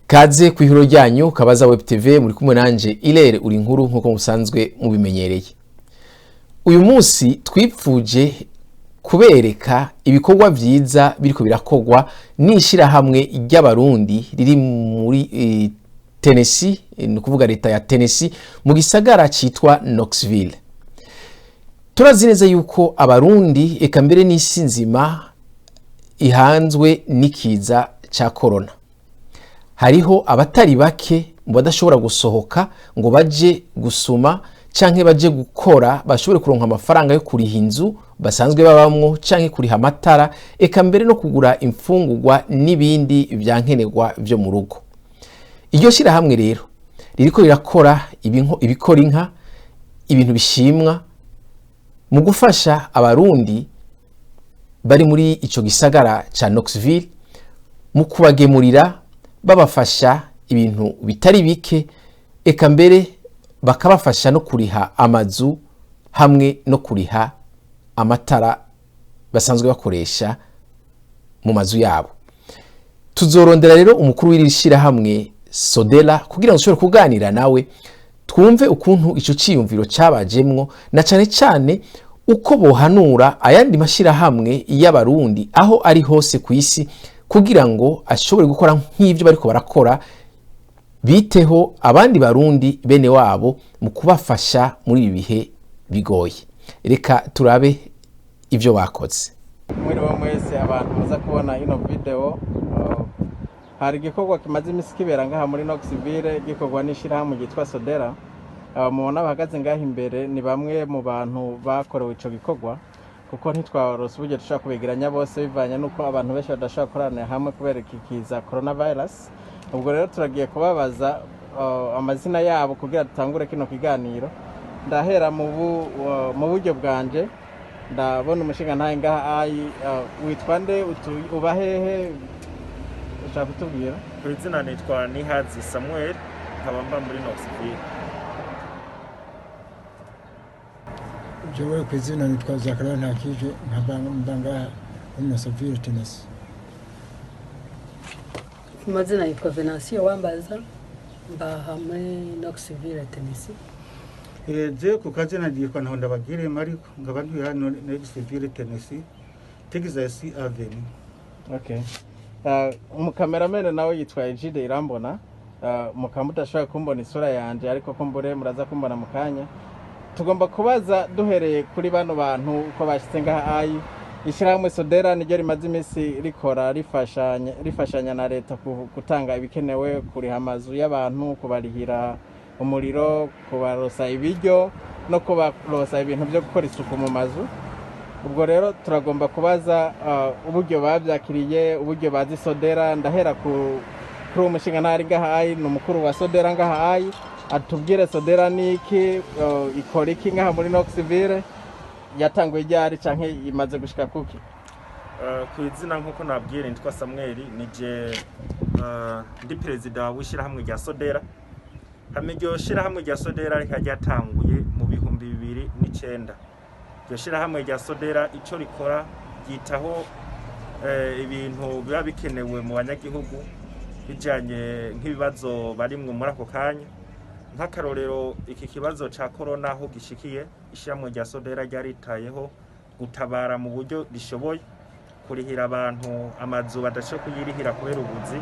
Kaze ku ihuro ryanyu kabaza web TV muri kumwe nanje Ilere uri nkuru nkuko musanzwe mubimenyereye. Uyu munsi twipfuje kubereka ibikorwa vyiza biriko birakogwa n'ishirahamwe ry'Abarundi riri muri Tennessee, ni kuvuga Reta ya Tennessee mu gisagara citwa Knoxville. Turazi neza yuko Abarundi eka mbere n'isi nzima ihanzwe n'ikiza ca corona. Hariho abatari bake badashobora gusohoka ngo baje gusuma canke baje gukora bashobore kuronka amafaranga yo kuriha inzu basanzwe babamwo canke kuriha amatara eka mbere no kugura imfungurwa n'ibindi vyankenerwa vyo mu rugo. Iryo shirahamwe rero ririko rirakora ibikora inka ibintu bishimwa mu gufasha Abarundi bari muri ico gisagara ca Knoxville mu kubagemurira babafasha ibintu bitari bike eka mbere bakabafasha no kuriha amazu hamwe no kuriha amatara basanzwe bakoresha mu mazu yabo. Tuzorondera rero umukuru w'irishira hamwe SODELA kugira ngo ushobore kuganira nawe twumve ukuntu ico ciyumviro cabajemwo na cane cane uko bohanura ayandi mashira hamwe y'Abarundi aho ari hose ku isi kugira ngo ashobore gukora nk'ivyo bariko barakora biteho abandi Barundi benewabo mu kubafasha muri ibi bihe bigoye. Reka turabe ivyo bakoze. Muri mwese abantu muza kubona ino video hari igikorwa kimaze imisi kibera ngaha muri Knoxville gikorwa n'ishirahamwe ryitwa SODELA. Mubona bahagaze ngaha imbere ni bamwe mu bantu bakorewe ico gikorwa kuko ntitwarose uburyo dushaka kubegeranya bose bivanye nuko abantu benshi badashaka korana hamwe kubera ikiza coronavirus. Ubwo rero turagiye kubabaza amazina yabo kugira dutangure kino kiganiro. Ndahera mu buryo bwanje ndabona umushinga ntaye ngaha witwa nde uba hehe ushaka kutubwira? Ku izina nitwa Nihazi Samuel nkaba muri Knoxville. Jewe ku izina nitwa Zakara Ntakije nkabanga muri Knoxville Tennessee. Mazina yitwa Beneficiary wambaza mbaha muri Knoxville Tennessee. Je ku kazina ndikwa ntonda bagire mariko ngaba ntuye hano Knoxville Tennessee Texas Avenue. Okay. Umukameramene nawe yitwa Ejide Irambona. Mukamudashaka kumbona isura yanje ariko kumbure muraza kumbona mukanya. Tugomba kubaza duhereye kuri bano bantu uko bashitse ngaha ishirahamwe SODELA niryo rimaze imisi rikora rifashanya na Reta gutanga ibikenewe kuri amazu y'abantu, kubarihira umuriro, kubarosa ibiryo no kubarosa ibintu byo gukora isuku mu mazu. Ubwo rero turagomba kubaza uburyo bavyakiriye, uburyo bazi SODELA. Ndahera kuri umushinga ntari ngaha n'umukuru wa SODELA ngaha atubwire SODELA niki, ikora iki ngaha muri Knoxville, yatanguye ryari canke imaze gushika kuki? Ku izina nkuko nabwire nitwa Samuel nije ndi president w'ishirahamwe rya SODELA. Hamwe ryo shirahamwe rya SODELA ryatanguye mu 2009. Ryo shirahamwe rya SODELA ico rikora yitaho ibintu biba bikenewe mu banyagihugu bijanye nk'ibibazo barimwe muri ako kanya. Nk'akarorero iki kibazo ca corona aho gishikiye ishirahamwe rya SODELA ryaritayeho gutabara mu buryo rishoboye kurihira abantu amazu badashoboye kuyirihira kubera ubuzi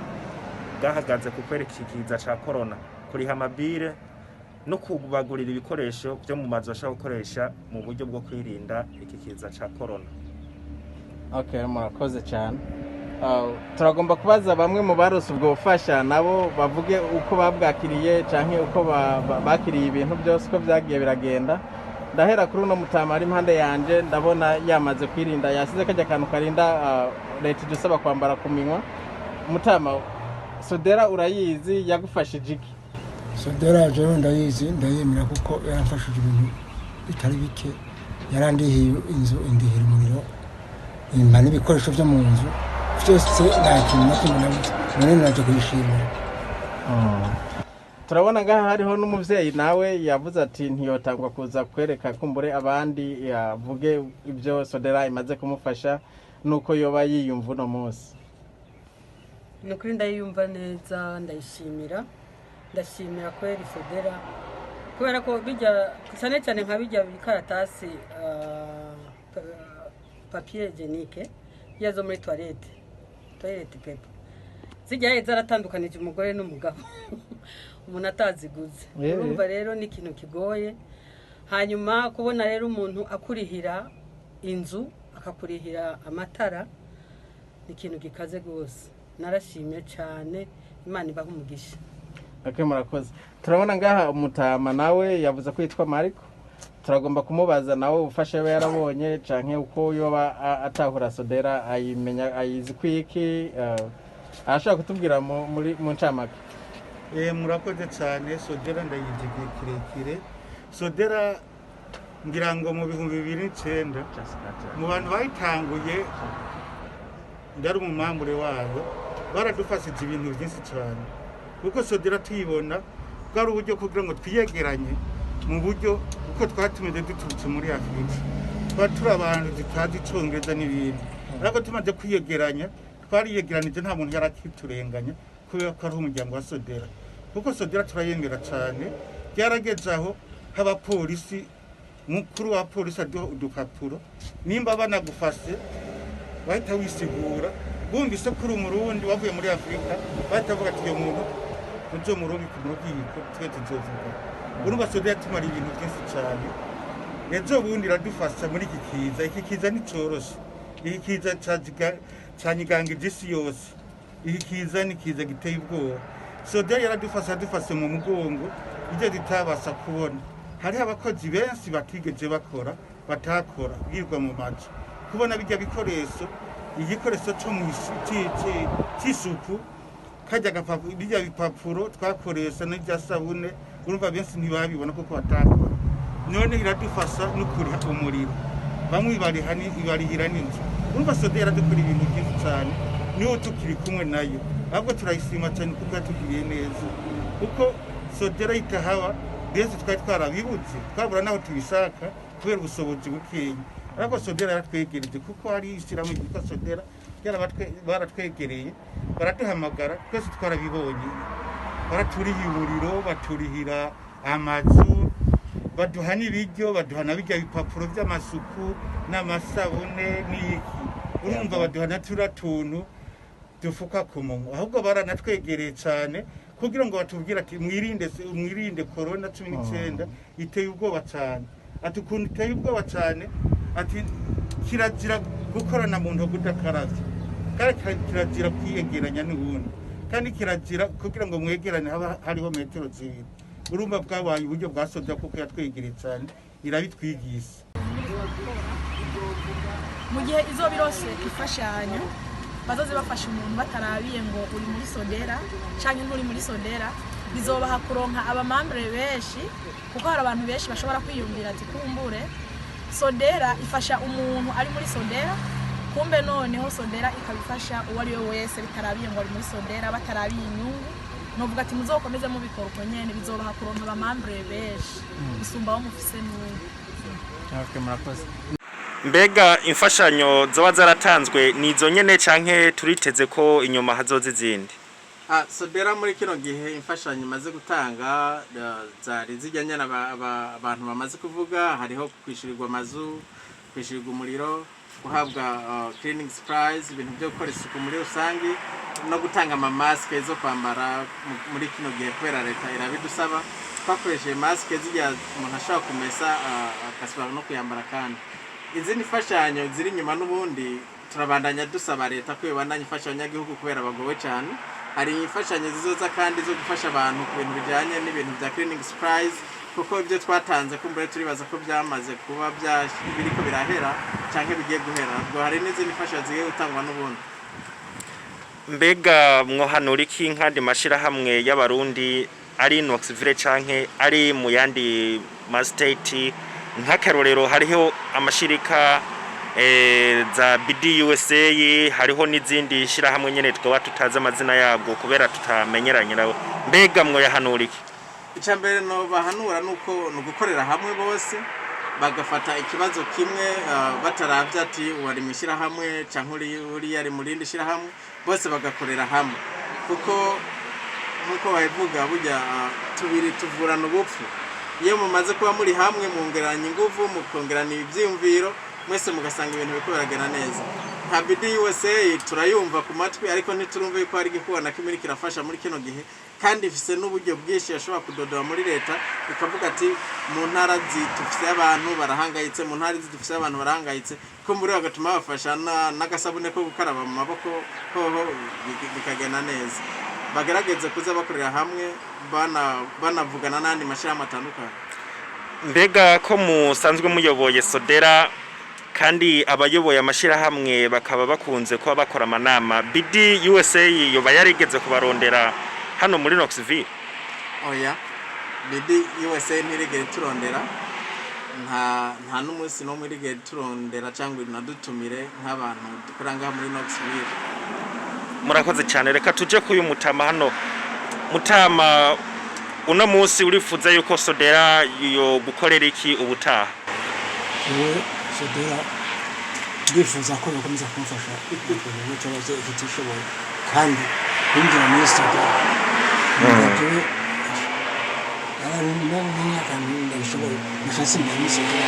bwahagaze kukwera ikiza ca corona, kuriha amabire no kubagurira ibikoresho byo mu mazu bashaka gukoresha mu buryo bwo kwirinda iki kiza ca corona. Okay, murakoze cyane. Turagomba kubaza bamwe mu barose ubwo bufasha nabo bavuge uko babwakiriye canke uko bakiriye ibintu byose ko byagiye biragenda. Ndahera kuri uno mutama ari impande yanje ndabona yamaze kwirinda, yasize kajya kantu karinda Leta dusaba kwambara ku minwa. Mutama, SODELA urayizi yagufashije iki? SODELA jewe ndayizi ndayemera kuko yarafashije ibintu bitari bike, yarandihiye inzu indihira umuriro impa n'ibikoresho byo mu nzu byose nta kintu na kimwe none naje kuyishimira. Turabona ngaha hariho n'umuvyeyi nawe yavuze ati ntiyotangwa kuza kwereka kumbure abandi yavuge ibyo SODELA imaze kumufasha nuko yoba yiyumva no munsi. nukuri ndayumva neza ndayishimira kweri SODELA kubera ko bijya cyane cyane nka bijya bikaratasi papier hygienique yazo muri toilet paper zijya zaratandukanije umugore n'umugabo umuntu ataziguze urumva rero ni ikintu kigoye hanyuma kubona rero umuntu akurihira inzu akakurihira amatara ni ikintu gikaze gose narashimye cyane Imana ibaha umugisha. Murakoze turabona ngaha umutama nawe yavuze ko yitwa Mariko turagomba kumubaza nawe ubufasha we yarabonye canke uko yoba atahura SODELA ayimenya ayizi kwiki ashaka kutubwira muri mu ncamake. Murakoze cyane SODELA ndayizi kirekire SODELA ngira ngo mu 2009 mu bantu bayitanguye ndari umumambure wayo baradufashije ibintu byinshi cyane kuko SODELA tuyibona bwari uburyo kugira ngo twiyegeranye mu buryo uko twatumije duturutse muri Afrika twatura abantu tutazi Icongereza n'ibindi ariko tumaze kwiyegeranya twariyegeranije nta muntu yarakiturenganya kubera ko ari umuryango wa SODELA kuko SODELA turayemera cyane byarageze aho haba polisi mukuru wa polisi aduha udupapuro nimba banagufashe bahita wisigura bumvise kuri umurundi wavuye muri Afrika bahita bavuga ati uyu muntu uzo murundi ku rukiko twe tuzovuga urumva SODELA tumara ibintu byinshi cyane ejo bundi radufasha muri iki kiza ni coroshe iki kiza cyanyiganga igisi yose iki kiza ni kiza giteye ubwoba SODELA yaradufasha mu mugongo ibyo ditabasa kubona hari abakozi benshi batigeze bakora batakora bwirwa mu maji kubona bijya bikoresho igikoresho cyo mu cy'isuku kajya gapapuro bijya bipapuro twakoresha n'ibya sabune urumva benshi ntibabibona kuko batakora none iradufasha no kuriha umuriro bamwe ibarihira n'inzu urumva SODELA dukora ibintu byinshi cyane niho tukiri kumwe nayo ahubwo turayishima cyane kuko yatugiriye neza kuko SODELA itahaba benshi twari twarabibutse twabura naho tubishaka kubera ubushobozi bukeya ariko SODELA yaratwegereje kuko hari ishyirahamwe ryitwa SODELA baratwegereye baraduhamagara twese twarabibonye baraturiha umuriro baturihira amazu baduha n'ibiryo baduha na bijya bipapuro by'amasuku n'amasabune n'iki urumva baduha na tuntu dufuka ku munwa ahubwo baranatwegereye cyane kugira ngo batubwire ati mwirinde corona 19 iteye ubwoba cyane ati ukuntu iteye ubwoba cyane ati kirazira gukorana mu ntoki udakaravye kandi kirazira kwiyegeranya n'ubundi kandi kirazira kugira ngo mwegerane haba hariho metero 2 urumva bwabaye uburyo bwa SODELA kuko yatwegereye cyane irabitwigisha mu gihe izo birose ifashanyo bazoze bafasha umuntu batarabiye ngo uri muri SODELA canke nturi muri SODELA bizobaha kuronka abamambure benshi kuko hari abantu benshi bashobora kwiyumvira ati kumbure SODELA ifasha umuntu ari muri SODELA kumbe noneho SODELA ikabifasha uwo ari we wese bitarabiye ngo ari muri SODELA batarabiye inyungu novuga ati muzokomeze mu bikorwa nyene bizobaha kuronka abamambure benshi bisumbaho mufise n'ubu. Murakoze. Mbega imfashanyo zoba zaratanzwe nizo nyene canke turiteze ko inyuma hazoza izindi? SODELA muri kino gihe imfashanyo imaze gutanga zari zijyanye abantu bamaze kuvuga hariho kwishyurirwa amazu kwishyurirwa umuriro guhabwa cleaning supplies ibintu byo gukora isuku muri rusange no gutanga amamasike zo kwambara muri kino gihe kubera leta irabidusaba twakoresheje masike zijya umuntu ashobora kumesa akasubira no kuyambara kandi izindi fashanyo ziri nyuma n'ubundi turabandanya dusaba leta ko ibandanya ifasha abanyagihugu kubera bagowe cyane hari imfashanyo zizoza kandi zo gufasha abantu ku bintu bijyanye n'ibintu bya cleaning supplies kuko ibyo twatanze kumbure turibaza ko byamaze kuba biriko birahera cyangwa bigiye guhera ubwo hari n'izindi fashanyo zigiye gutangwa n'ubundi. Mbega mwohanura iki nkandi mashirahamwe y'Abarundi ari Knoxville canke ari mu yandi ma state nk'akarorero hariho amashirika za BDUSA hariho n'izindi shirahamwe nyene twaba tutazi amazina yabwo kubera tutamenyeranye nawe mbega mwo yahanura iki? Icyambere no bahanura nuko gukorera hamwe bose bagafata ikibazo kimwe bataravya ati wari mwishira hamwe canke uri yari muri indi shira hamwe bose bagakorera hamwe kuko nkuko babivuga burya tubiri tuvurana ubupfu iyo mumaze kuba muri hamwe mwongeranya ingufu mukongerana ibyiyumviro mwese mugasanga ibintu biko biragana neza nka BDUSA turayumva ku matwi ariko ntiturumva yuko hari gikubona kimwe kirafasha muri kino gihe kandi ifise n'uburyo bwinshi yashobora kudodora muri leta ikavuga ati mu ntara zitufise abantu barahangayitse mu ntara zitufise abantu barahangayitse ko muri bagatuma bafasha n'agasabune ko gukaraba mu maboko hoho bikagena neza bagerageze kuza bakorera hamwe banavugana n'andi mashirahamwe atandukanye. Mbega ko musanzwe muyoboye SODELA kandi abayoboye amashirahamwe bakaba bakunze kuba bakora amanama BDUSA yoba yarigeze kubarondera hano muri Knoxville? Oya BDUSA ntirigere turondera nta n'umunsi no muri rigere turondera cyangwa nadutumire nk'abantu dukoranga muri Knoxville. Murakoze cyane reka tuje kuyu mutama hano mutama uno munsi urifuza yuko SODELA yo gukorera iki ubutaha? SODELA ndifuza ko bakomeza kumufasha ikintu cyose kitishoboye kandi kwinjira muri SODELA ndabishoboye nashasi muri SODELA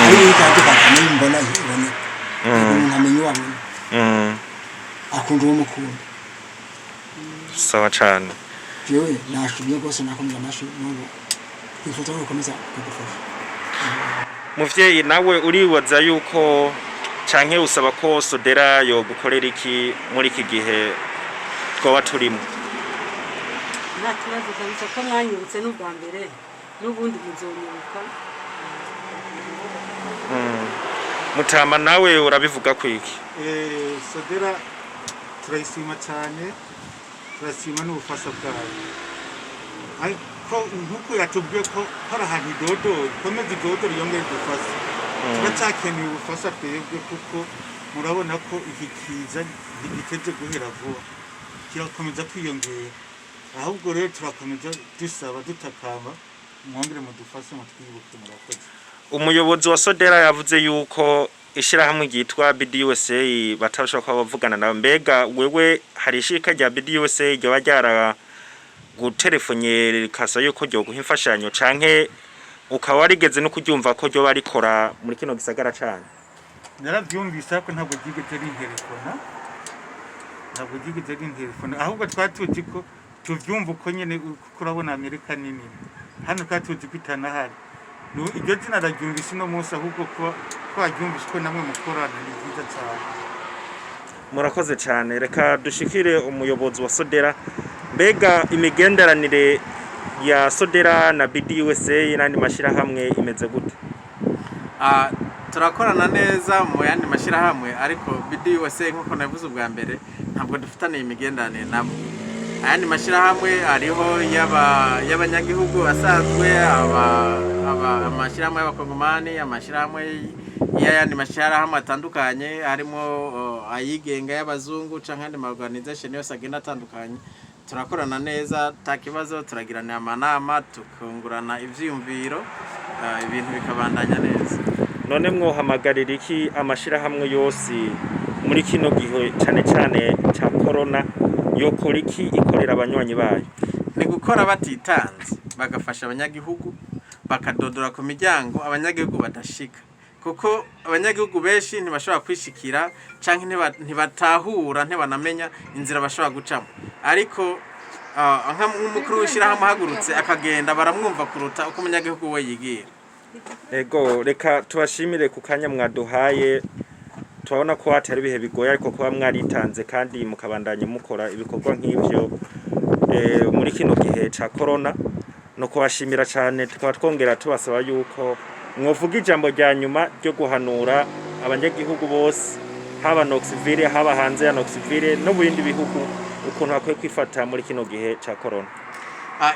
ari ikadufasha mbona ibone namenye wabona akunda umukunda sawa cyane jewe nashubye rwose nakomeza amashi n'ubu ifoto gukomeza kugufasha. Muvyeyi nawe uribaza yuko canke usaba ko SODELA yo gukorera iki muri iki gihe twoba turimo? Nta kibazo kabisa ko mwanyibutse n'ubwa mbere n'ubundi muzonyibuka. Mutama nawe urabivuga kwiki? SODELA turayisima cyane turasima n'ubufasha bwayo ariko nkuko yatubwiye ko hari ahantu idodo komeza idodo yongeye gufasha turacyakeneye ubufasha twebwe kuko murabona ko iki kiza giteze guhera vuba kirakomeza kwiyongera ahubwo rero turakomeza dusaba dutakamba mwongere mudufashe mutwibuke murakoze. Umuyobozi wa SODELA yavuze yuko ishirahamwe ryitwa BDUSA batashaka bavugana nawe mbega wewe hari ishika rya BDUSA ryo bajyara gutelefonye kasa yuko ryo guha imfashanyo canke ukaba warigeze no kuryumva ko ryo barikora muri kino gisagara cyane? Narabyumvise ko ntabwo ryigeze rinterefona ahubwo twatuzi ko tuvyumva uko nyene kurabona Amerika nini hano katuzi kwitana hari iryo zina raryumvise no munsi ahubwo ko twaryumvise ko namwe mukorana ni byiza cyane. Murakoze cyane reka dushikire umuyobozi wa SODELA mbega imigenderanire ya SODELA na BDUSA n'andi mashirahamwe imeze gute? Turakorana neza mu yandi mashirahamwe ariko BDUSA nkuko navuze ubwa mbere ntabwo dufitane imigenderanire nabo. Ayandi mashirahamwe ariho y'abanyagihugu asanzwe amashirahamwe y'abakongomani amashirahamwe y'ayandi mashirahamwe atandukanye harimo ayigenga y'abazungu canke andi organization yose agenda atandukanye turakorana neza takibazo turagirana amanama tukungurana ivyiyumviro ibintu bikabandanya neza. None mwohamagarira iki amashirahamwe yose muri kino gihe cyane cyane cya corona yokora iki ikorera abanywanyi bayo? Ni gukora batitanze bagafasha abanyagihugu bakadodora ku miryango abanyagihugu badashika kuko abanyagihugu benshi ntibashobora kwishikira canke ntibatahura ntibanamenya inzira bashobora gucamo ariko nk'umukuru w'ishirahamwe ahagurutse akagenda baramwumva kuruta uko umunyagihugu we yigira. Ego reka tubashimire ku kanya mwaduhaye turabona ko hatari bihe bigoye ariko kuba mwaritanze kandi mukabandanya mukora ibikorwa nk'ivyo muri kino gihe ca corona no kubashimira cyane tukaba twongera tubasaba yuko mwovuga ijambo rya nyuma ryo guhanura abanyagihugu bose haba Knoxville haba hanze ya Knoxville no bindi bihugu ukuntu akwiye kwifata muri kino gihe ca corona.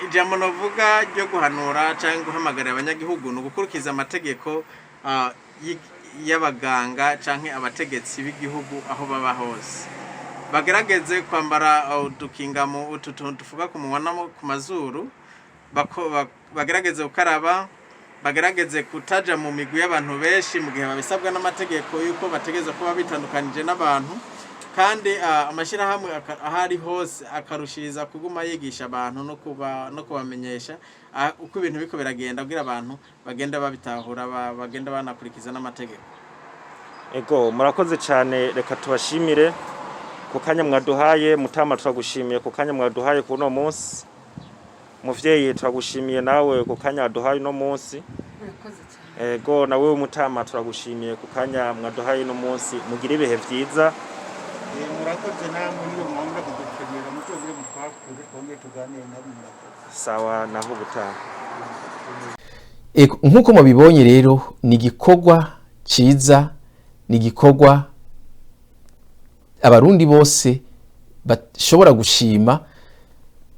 Ijambo novuga ryo guhanura cyangwa guhamagarira abanyagihugu no gukurikiza amategeko y'abaganga canke abategetsi b'igihugu aho baba hose bagerageze kwambara udukingamo utuntu tuvuga ku munwa no ku mazuru bagerageze gukaraba bagerageze kutaja mu migwi y'abantu benshi mu gihe babisabwa n'amategeko yuko bategeza kuba bitandukanije n'abantu kandi amashirahamwe ahari hose akarushiriza kuguma yigisha abantu no kubamenyesha uko ibintu biko biragenda kugira abantu bagenda babitahura bagenda banakurikiza n'amategeko. Ego murakoze cyane, reka tubashimire ku kanya mwaduhaye. Mutama turagushimiye ku kanya mwaduhaye ku no munsi. Muvyeyi turagushimiye nawe ku kanya waduhaye no munsi. Ego nawe Mutama turagushimiye ku kanya mwaduhaye no munsi. Mugire ibihe vyiza. Murakoze namwe niyo mwanga kudukenera mutogire mutwakure twongeye tuganire nabo. Sawa naho gutaha. Ego nkuko mubibonye rero ni gikorwa ciza, ni gikorwa abarundi bose bashobora gushima.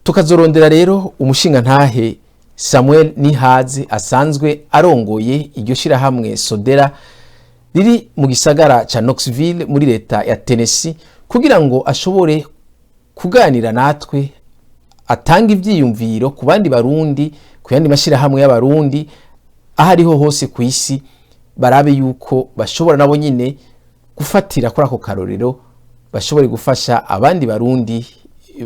Tukazorondera rero umushinga ntahe Samuel Nihaze asanzwe arongoye iryo shirahamwe SODELA riri mu gisagara ca Knoxville muri leta ya Tennessee kugira ngo ashobore kuganira natwe, atanga ivyiyumviro ku bandi barundi, ku yandi mashirahamwe y'abarundi ahariho hose ku isi, barabe yuko bashobora nabo nyine gufatira kuri ako karorero, bashobore gufasha abandi barundi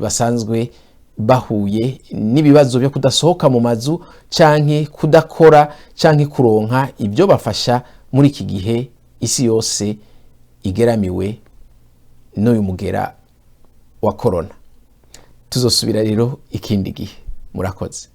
basanzwe bahuye n'ibibazo byo kudasohoka mu mazu canke kudakora canke kuronka ibyo bafasha muri iki gihe isi yose igeramiwe n'uyu mugera wa corona. Tuzosubira rero ikindi gihe. Murakoze.